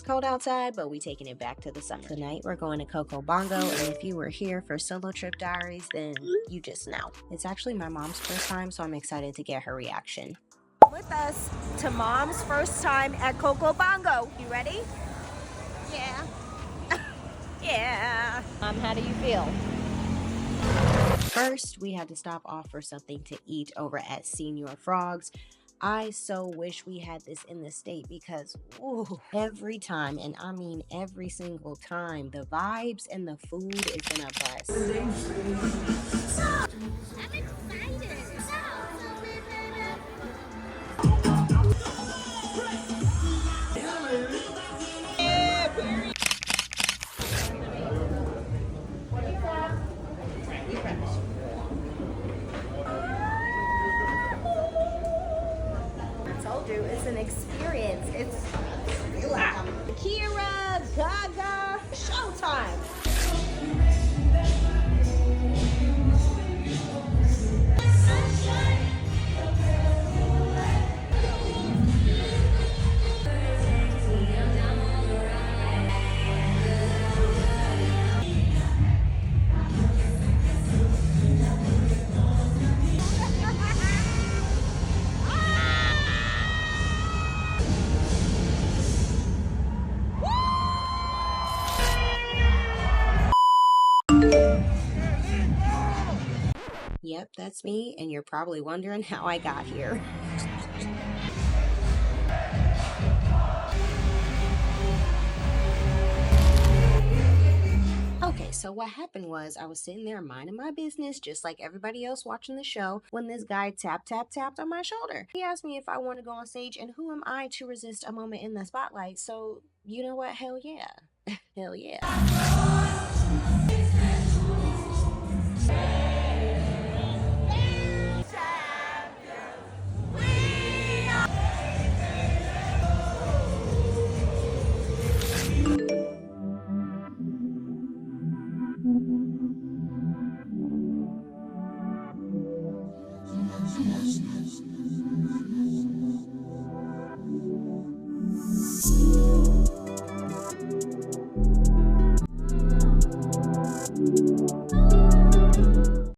is cold outside, but we taking it back to the summer. Tonight we're going to Coco Bongo, and if you were here for Solo Trip Diaries, then you just know. It's actually my mom's first time, so I'm excited to get her reaction. With us to mom's first time at Coco Bongo. You ready? Yeah. Yeah. How do you feel? First, we had to stop off for something to eat over at Senior Frogs. I so wish we had this in the state because every time, and I mean every single time, the vibes and the food is gonna bust. I'm excited. It's an experience. It's Kira, Gaga, showtime. Yep, that's me, and you're probably wondering how I got here. Okay, so what happened was I was sitting there minding my business just like everybody else watching the show when this guy tapped on my shoulder. He asked me if I want to go on stage, and who am I to resist a moment in the spotlight? So, you know what? Hell yeah. Hell yeah.